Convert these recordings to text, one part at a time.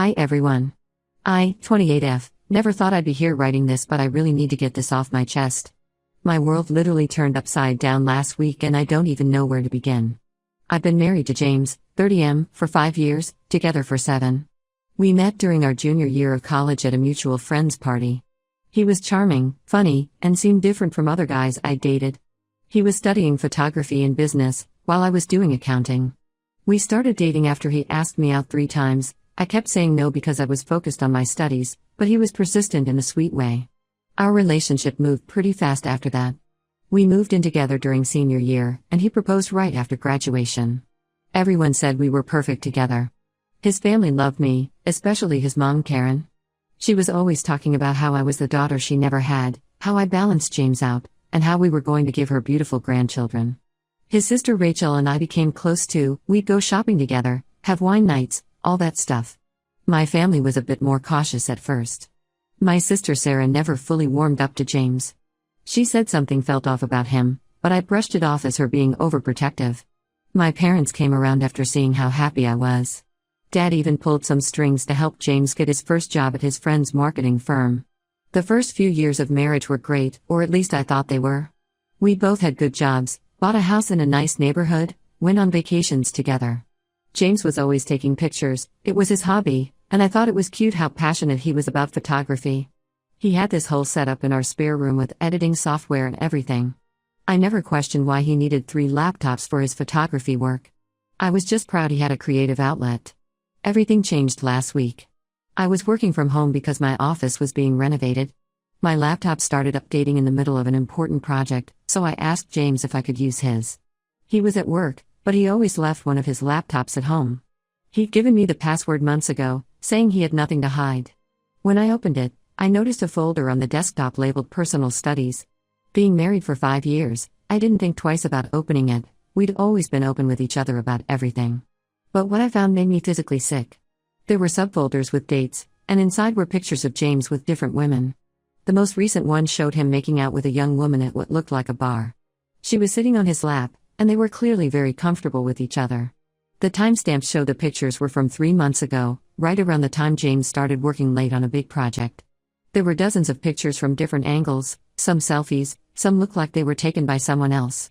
Hi everyone. 28F, never thought I'd be here writing this, but I really need to get this off my chest. My world literally turned upside down last week and I don't even know where to begin. I've been married to James, 30M, for 5 years, together for 7. We met during our junior year of college at a mutual friend's party. He was charming, funny, and seemed different from other guys I dated. He was studying photography and business, while I was doing accounting. We started dating after he asked me out 3 times. I kept saying no because I was focused on my studies, but he was persistent in a sweet way. Our relationship moved pretty fast after that. We moved in together during senior year, and he proposed right after graduation. Everyone said we were perfect together. His family loved me, especially his mom Karen. She was always talking about how I was the daughter she never had, how I balanced James out, and how we were going to give her beautiful grandchildren. His sister Rachel and I became close too. We'd go shopping together, have wine nights, all that stuff. My family was a bit more cautious at first. My sister Sarah never fully warmed up to James. She said something felt off about him, but I brushed it off as her being overprotective. My parents came around after seeing how happy I was. Dad even pulled some strings to help James get his first job at his friend's marketing firm. The first few years of marriage were great, or at least I thought they were. We both had good jobs, bought a house in a nice neighborhood, went on vacations together. James was always taking pictures, it was his hobby, and I thought it was cute how passionate he was about photography. He had this whole setup in our spare room with editing software and everything. I never questioned why he needed 3 laptops for his photography work. I was just proud he had a creative outlet. Everything changed last week. I was working from home because my office was being renovated. My laptop started updating in the middle of an important project, so I asked James if I could use his. He was at work, but he always left one of his laptops at home. He'd given me the password months ago, saying he had nothing to hide. When I opened it, I noticed a folder on the desktop labeled Personal Studies. Being married for 5 years, I didn't think twice about opening it. We'd always been open with each other about everything. But what I found made me physically sick. There were subfolders with dates, and inside were pictures of James with different women. The most recent one showed him making out with a young woman at what looked like a bar. She was sitting on his lap, and they were clearly very comfortable with each other. The timestamps show the pictures were from 3 months ago, right around the time James started working late on a big project. There were dozens of pictures from different angles, some selfies, some looked like they were taken by someone else.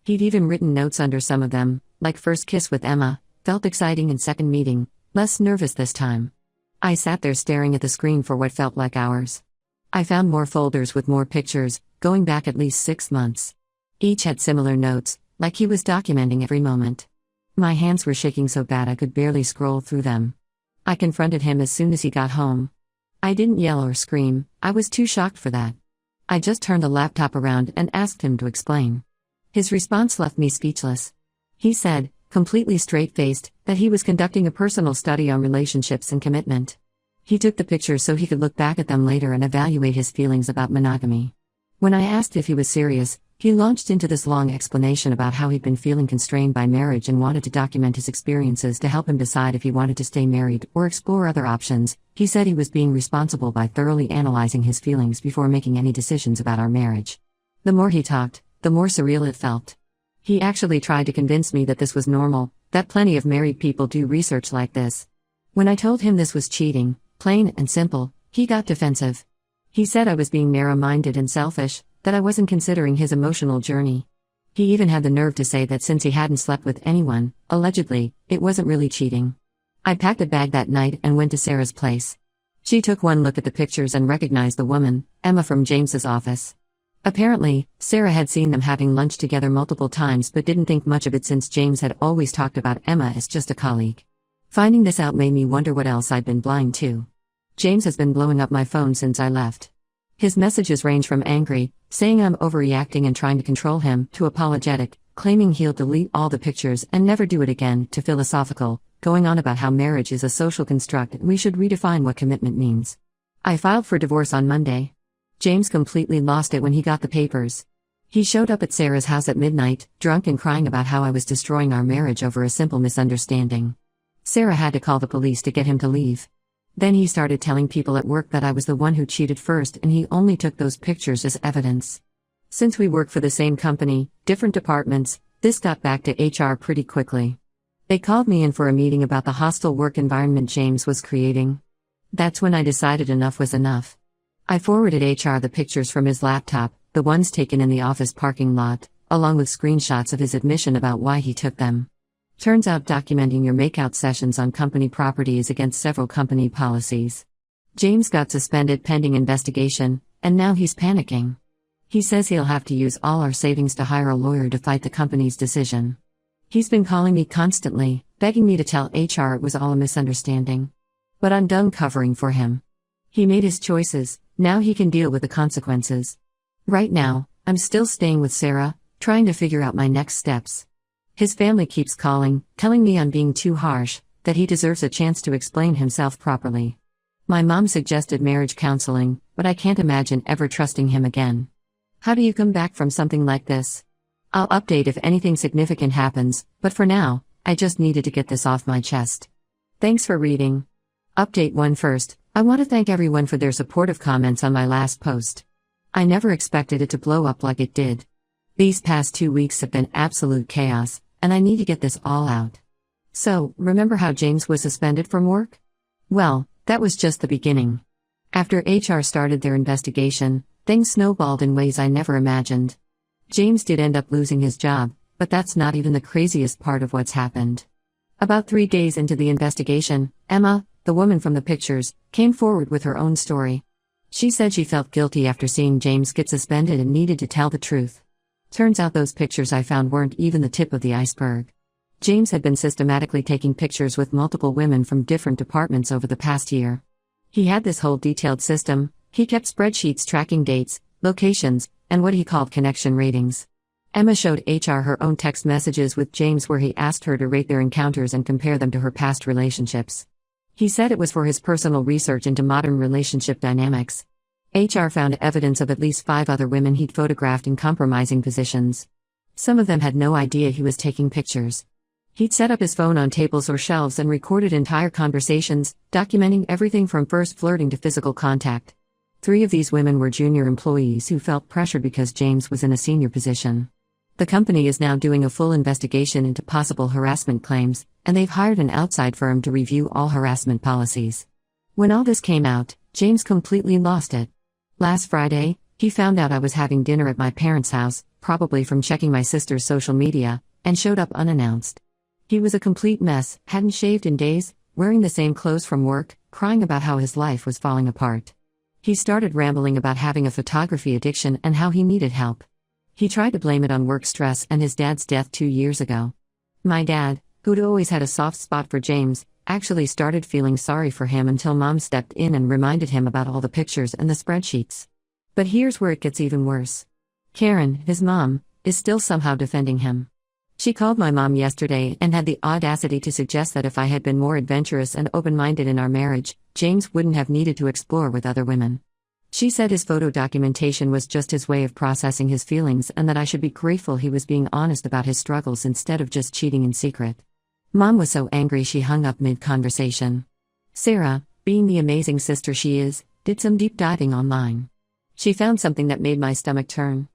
He'd even written notes under some of them, like first kiss with Emma, felt exciting in second meeting, less nervous this time. I sat there staring at the screen for what felt like hours. I found more folders with more pictures, going back at least 6 months. Each had similar notes, like he was documenting every moment. My hands were shaking so bad I could barely scroll through them. I confronted him as soon as he got home. I didn't yell or scream, I was too shocked for that. I just turned the laptop around and asked him to explain. His response left me speechless. He said, completely straight-faced, that he was conducting a personal study on relationships and commitment. He took the pictures so he could look back at them later and evaluate his feelings about monogamy. When I asked if he was serious, he launched into this long explanation about how he'd been feeling constrained by marriage and wanted to document his experiences to help him decide if he wanted to stay married or explore other options. He said he was being responsible by thoroughly analyzing his feelings before making any decisions about our marriage. The more he talked, the more surreal it felt. He actually tried to convince me that this was normal, that plenty of married people do research like this. When I told him this was cheating, plain and simple, he got defensive. He said I was being narrow-minded and selfish, that I wasn't considering his emotional journey. He even had the nerve to say that since he hadn't slept with anyone, allegedly, it wasn't really cheating. I packed a bag that night and went to Sarah's place. She took one look at the pictures and recognized the woman, Emma from James's office. Apparently, Sarah had seen them having lunch together multiple times but didn't think much of it since James had always talked about Emma as just a colleague. Finding this out made me wonder what else I'd been blind to. James has been blowing up my phone since I left. His messages range from angry, saying I'm overreacting and trying to control him, to apologetic, claiming he'll delete all the pictures and never do it again, to philosophical, going on about how marriage is a social construct and we should redefine what commitment means. I filed for divorce on Monday. James completely lost it when he got the papers. He showed up at Sarah's house at midnight, drunk and crying about how I was destroying our marriage over a simple misunderstanding. Sarah had to call the police to get him to leave. Then he started telling people at work that I was the one who cheated first and he only took those pictures as evidence. Since we work for the same company, different departments, this got back to HR pretty quickly. They called me in for a meeting about the hostile work environment James was creating. That's when I decided enough was enough. I forwarded HR the pictures from his laptop, the ones taken in the office parking lot, along with screenshots of his admission about why he took them. Turns out documenting your makeout sessions on company property is against several company policies. James got suspended pending investigation, and now he's panicking. He says he'll have to use all our savings to hire a lawyer to fight the company's decision. He's been calling me constantly, begging me to tell HR it was all a misunderstanding. But I'm done covering for him. He made his choices, now he can deal with the consequences. Right now, I'm still staying with Sarah, trying to figure out my next steps. His family keeps calling, telling me I'm being too harsh, that he deserves a chance to explain himself properly. My mom suggested marriage counseling, but I can't imagine ever trusting him again. How do you come back from something like this? I'll update if anything significant happens, but for now, I just needed to get this off my chest. Thanks for reading. Update 1 first, I want to thank everyone for their supportive comments on my last post. I never expected it to blow up like it did. These past 2 weeks have been absolute chaos, and I need to get this all out. So, remember how James was suspended from work? Well, that was just the beginning. After HR started their investigation, things snowballed in ways I never imagined. James did end up losing his job, but that's not even the craziest part of what's happened. About 3 days into the investigation, Emma, the woman from the pictures, came forward with her own story. She said she felt guilty after seeing James get suspended and needed to tell the truth. Turns out those pictures I found weren't even the tip of the iceberg. James had been systematically taking pictures with multiple women from different departments over the past year. He had this whole detailed system. He kept spreadsheets tracking dates, locations, and what he called connection ratings. Emma showed HR her own text messages with James where he asked her to rate their encounters and compare them to her past relationships. He said it was for his personal research into modern relationship dynamics. HR found evidence of at least 5 other women he'd photographed in compromising positions. Some of them had no idea he was taking pictures. He'd set up his phone on tables or shelves and recorded entire conversations, documenting everything from first flirting to physical contact. 3 of these women were junior employees who felt pressured because James was in a senior position. The company is now doing a full investigation into possible harassment claims, and they've hired an outside firm to review all harassment policies. When all this came out, James completely lost it. Last Friday, he found out I was having dinner at my parents' house, probably from checking my sister's social media, and showed up unannounced. He was a complete mess, hadn't shaved in days, wearing the same clothes from work, crying about how his life was falling apart. He started rambling about having a photography addiction and how he needed help. He tried to blame it on work stress and his dad's death 2 years ago. My dad, who'd always had a soft spot for James, actually started feeling sorry for him until Mom stepped in and reminded him about all the pictures and the spreadsheets. But here's where it gets even worse. Karen, his mom, is still somehow defending him. She called my mom yesterday and had the audacity to suggest that if I had been more adventurous and open-minded in our marriage, James wouldn't have needed to explore with other women. She said his photo documentation was just his way of processing his feelings and that I should be grateful he was being honest about his struggles instead of just cheating in secret. Mom was so angry she hung up mid-conversation. Sarah, being the amazing sister she is, did some deep diving online. She found something that made my stomach turn.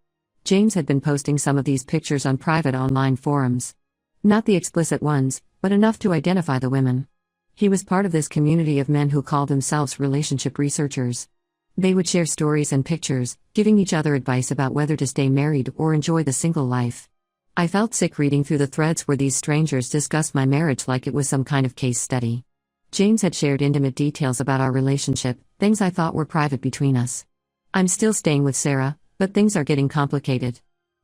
James had been posting some of these pictures on private online forums. Not the explicit ones, but enough to identify the women. He was part of this community of men who called themselves relationship researchers. They would share stories and pictures, giving each other advice about whether to stay married or enjoy the single life. I felt sick reading through the threads where these strangers discussed my marriage like it was some kind of case study. James had shared intimate details about our relationship, things I thought were private between us. I'm still staying with Sarah, but things are getting complicated.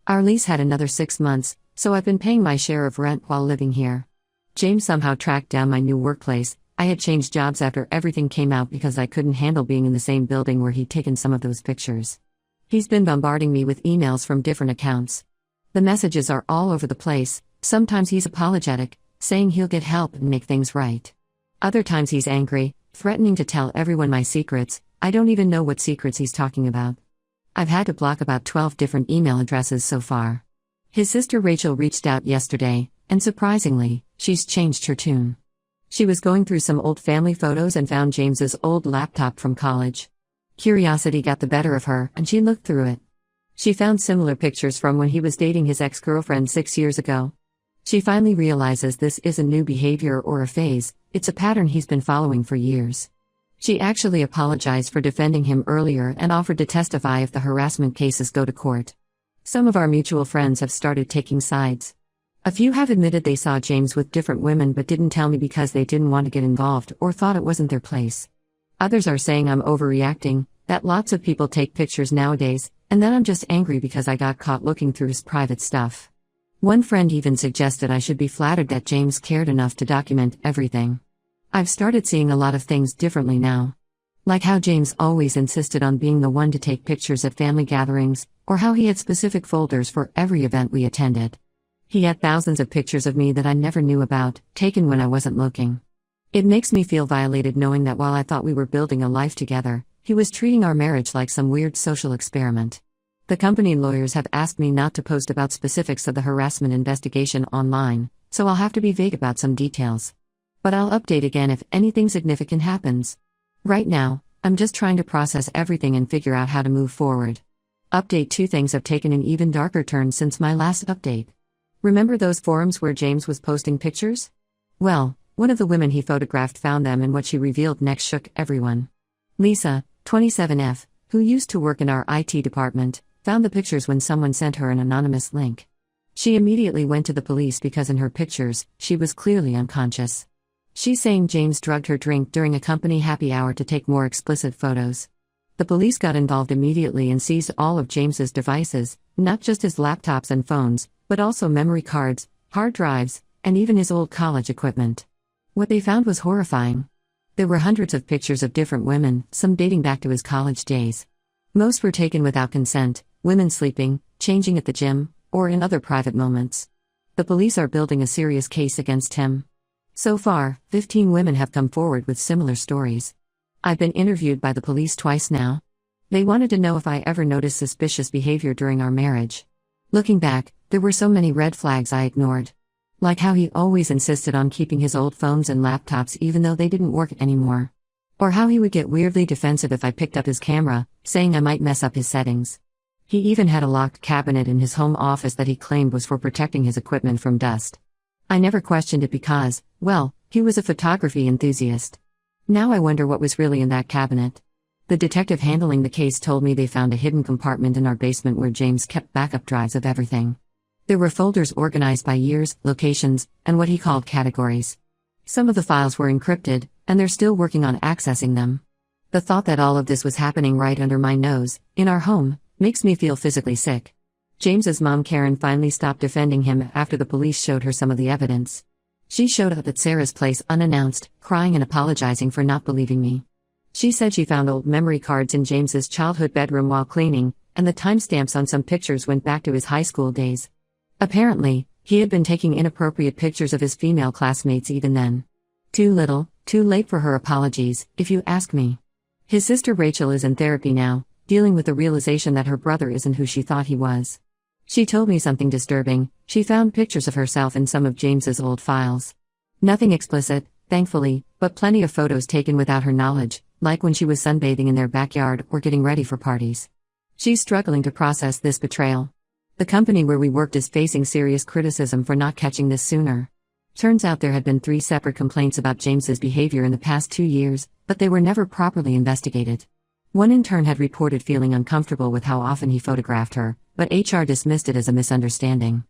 Our lease had another 6 months, so I've been paying my share of rent while living here. James somehow tracked down my new workplace. I had changed jobs after everything came out because I couldn't handle being in the same building where he'd taken some of those pictures. He's been bombarding me with emails from different accounts. The messages are all over the place. Sometimes he's apologetic, saying he'll get help and make things right. Other times he's angry, threatening to tell everyone my secrets. I don't even know what secrets he's talking about. I've had to block about 12 different email addresses so far. His sister Rachel reached out yesterday, and surprisingly, she's changed her tune. She was going through some old family photos and found James's old laptop from college. Curiosity got the better of her, and she looked through it. She found similar pictures from when he was dating his ex-girlfriend 6 years ago. She finally realizes this isn't new behavior or a phase, it's a pattern he's been following for years. She actually apologized for defending him earlier and offered to testify if the harassment cases go to court. Some of our mutual friends have started taking sides. A few have admitted they saw James with different women but didn't tell me because they didn't want to get involved or thought it wasn't their place. Others are saying I'm overreacting, that lots of people take pictures nowadays, and that I'm just angry because I got caught looking through his private stuff. One friend even suggested I should be flattered that James cared enough to document everything. I've started seeing a lot of things differently now. Like how James always insisted on being the one to take pictures at family gatherings, or how he had specific folders for every event we attended. He had thousands of pictures of me that I never knew about, taken when I wasn't looking. It makes me feel violated knowing that while I thought we were building a life together, he was treating our marriage like some weird social experiment. The company lawyers have asked me not to post about specifics of the harassment investigation online, so I'll have to be vague about some details. But I'll update again if anything significant happens. Right now, I'm just trying to process everything and figure out how to move forward. Update: 2 things have taken an even darker turn since my last update. Remember those forums where James was posting pictures? Well, one of the women he photographed found them, and what she revealed next shook everyone. Lisa, 27F, who used to work in our IT department, found the pictures when someone sent her an anonymous link. She immediately went to the police because in her pictures, she was clearly unconscious. She's saying James drugged her drink during a company happy hour to take more explicit photos. The police got involved immediately and seized all of James's devices, not just his laptops and phones, but also memory cards, hard drives, and even his old college equipment. What they found was horrifying. There were hundreds of pictures of different women, some dating back to his college days. Most were taken without consent, women sleeping, changing at the gym, or in other private moments. The police are building a serious case against him. So far, 15 women have come forward with similar stories. I've been interviewed by the police twice now. They wanted to know if I ever noticed suspicious behavior during our marriage. Looking back, there were so many red flags I ignored. Like how he always insisted on keeping his old phones and laptops even though they didn't work anymore. Or how he would get weirdly defensive if I picked up his camera, saying I might mess up his settings. He even had a locked cabinet in his home office that he claimed was for protecting his equipment from dust. I never questioned it because, well, he was a photography enthusiast. Now I wonder what was really in that cabinet. The detective handling the case told me they found a hidden compartment in our basement where James kept backup drives of everything. There were folders organized by years, locations, and what he called categories. Some of the files were encrypted, and they're still working on accessing them. The thought that all of this was happening right under my nose, in our home, makes me feel physically sick. James's mom Karen finally stopped defending him after the police showed her some of the evidence. She showed up at Sarah's place unannounced, crying and apologizing for not believing me. She said she found old memory cards in James's childhood bedroom while cleaning, and the timestamps on some pictures went back to his high school days. Apparently, he had been taking inappropriate pictures of his female classmates even then. Too little, too late for her apologies, if you ask me. His sister Rachel is in therapy now, dealing with the realization that her brother isn't who she thought he was. She told me something disturbing: she found pictures of herself in some of James's old files. Nothing explicit, thankfully, but plenty of photos taken without her knowledge, like when she was sunbathing in their backyard or getting ready for parties. She's struggling to process this betrayal. The company where we worked is facing serious criticism for not catching this sooner. Turns out there had been 3 separate complaints about James's behavior in the past 2 years, but they were never properly investigated. One intern had reported feeling uncomfortable with how often he photographed her, but HR dismissed it as a misunderstanding.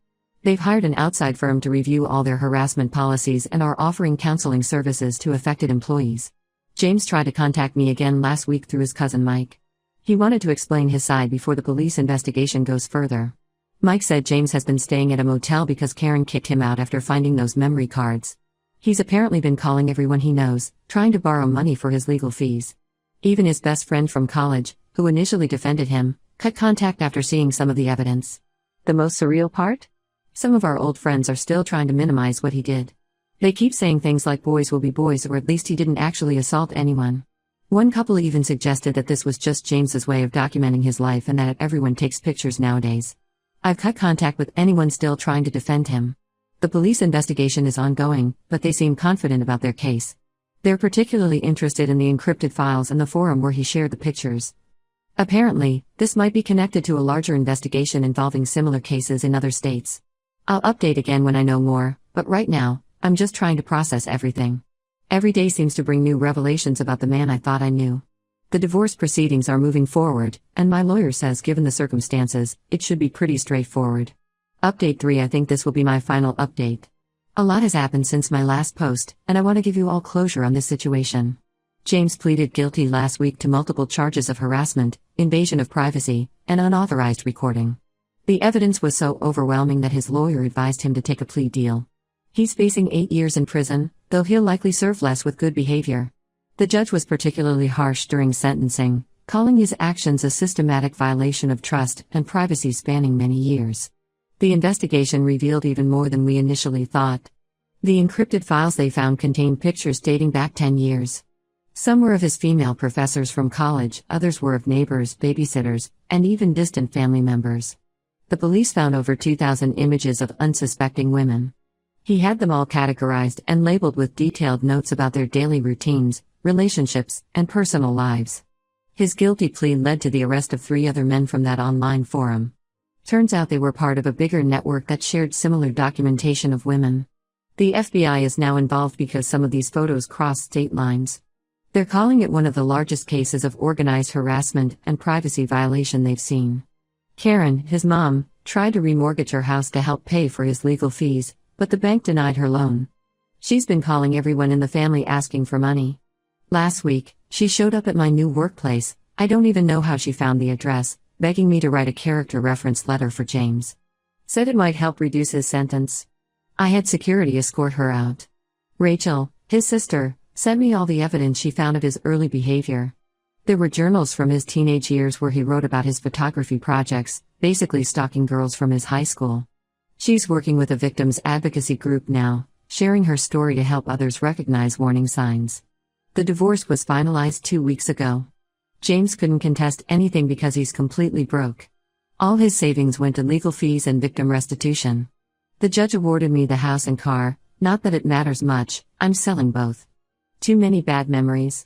They've hired an outside firm to review all their harassment policies and are offering counseling services to affected employees. James tried to contact me again last week through his cousin Mike. He wanted to explain his side before the police investigation goes further. Mike said James has been staying at a motel because Karen kicked him out after finding those memory cards. He's apparently been calling everyone he knows, trying to borrow money for his legal fees. Even his best friend from college, who initially defended him, cut contact after seeing some of the evidence. The most surreal part? Some of our old friends are still trying to minimize what he did. They keep saying things like boys will be boys, or at least he didn't actually assault anyone. One couple even suggested that this was just James's way of documenting his life and that everyone takes pictures nowadays. I've cut contact with anyone still trying to defend him. The police investigation is ongoing, but they seem confident about their case. They're particularly interested in the encrypted files and the forum where he shared the pictures. Apparently, this might be connected to a larger investigation involving similar cases in other states. I'll update again when I know more, but right now, I'm just trying to process everything. Every day seems to bring new revelations about the man I thought I knew. The divorce proceedings are moving forward, and my lawyer says given the circumstances, it should be pretty straightforward. Update 3. I think this will be my final update. A lot has happened since my last post, and I want to give you all closure on this situation. James pleaded guilty last week to multiple charges of harassment, invasion of privacy, and unauthorized recording. The evidence was so overwhelming that his lawyer advised him to take a plea deal. He's facing 8 years in prison, though he'll likely serve less with good behavior. The judge was particularly harsh during sentencing, calling his actions a systematic violation of trust and privacy spanning many years. The investigation revealed even more than we initially thought. The encrypted files they found contained pictures dating back 10 years. Some were of his female professors from college, others were of neighbors, babysitters, and even distant family members. The police found over 2,000 images of unsuspecting women. He had them all categorized and labeled with detailed notes about their daily routines, relationships, and personal lives. His guilty plea led to the arrest of 3 other men from that online forum. Turns out they were part of a bigger network that shared similar documentation of women. The FBI is now involved because some of these photos cross state lines. They're calling it one of the largest cases of organized harassment and privacy violation they've seen. Karen, his mom, tried to remortgage her house to help pay for his legal fees, but the bank denied her loan. She's been calling everyone in the family asking for money. Last week, she showed up at my new workplace. I don't even know how she found the address, begging me to write a character reference letter for James. Said it might help reduce his sentence. I had security escort her out. Rachel, his sister, sent me all the evidence she found of his early behavior. There were journals from his teenage years where he wrote about his photography projects, basically stalking girls from his high school. She's working with a victims advocacy group now, sharing her story to help others recognize warning signs. The divorce was finalized 2 weeks ago. James couldn't contest anything because he's completely broke. All his savings went to legal fees and victim restitution. The judge awarded me the house and car, not that it matters much, I'm selling both. Too many bad memories.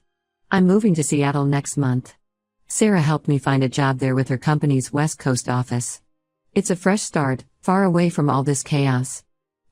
I'm moving to Seattle next month. Sarah helped me find a job there with her company's West Coast office. It's a fresh start, far away from all this chaos.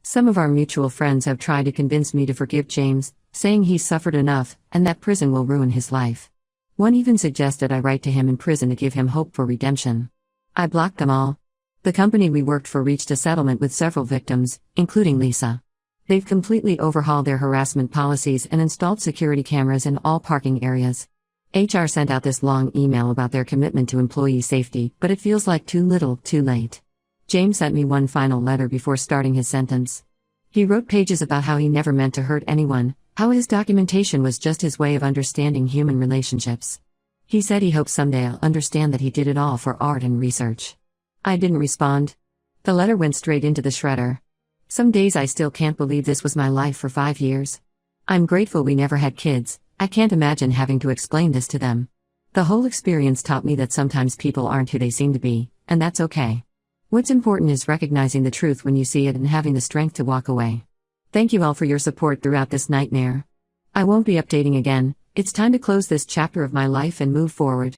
Some of our mutual friends have tried to convince me to forgive James, saying he's suffered enough, and that prison will ruin his life. One even suggested I write to him in prison to give him hope for redemption. I blocked them all. The company we worked for reached a settlement with several victims, including Lisa. They've completely overhauled their harassment policies and installed security cameras in all parking areas. HR sent out this long email about their commitment to employee safety, but it feels like too little, too late. James sent me one final letter before starting his sentence. He wrote pages about how he never meant to hurt anyone, how his documentation was just his way of understanding human relationships. He said he hopes someday I'll understand that he did it all for art and research. I didn't respond. The letter went straight into the shredder. Some days I still can't believe this was my life for 5 years. I'm grateful we never had kids. I can't imagine having to explain this to them. The whole experience taught me that sometimes people aren't who they seem to be, and that's okay. What's important is recognizing the truth when you see it and having the strength to walk away. Thank you all for your support throughout this nightmare. I won't be updating again. It's time to close this chapter of my life and move forward.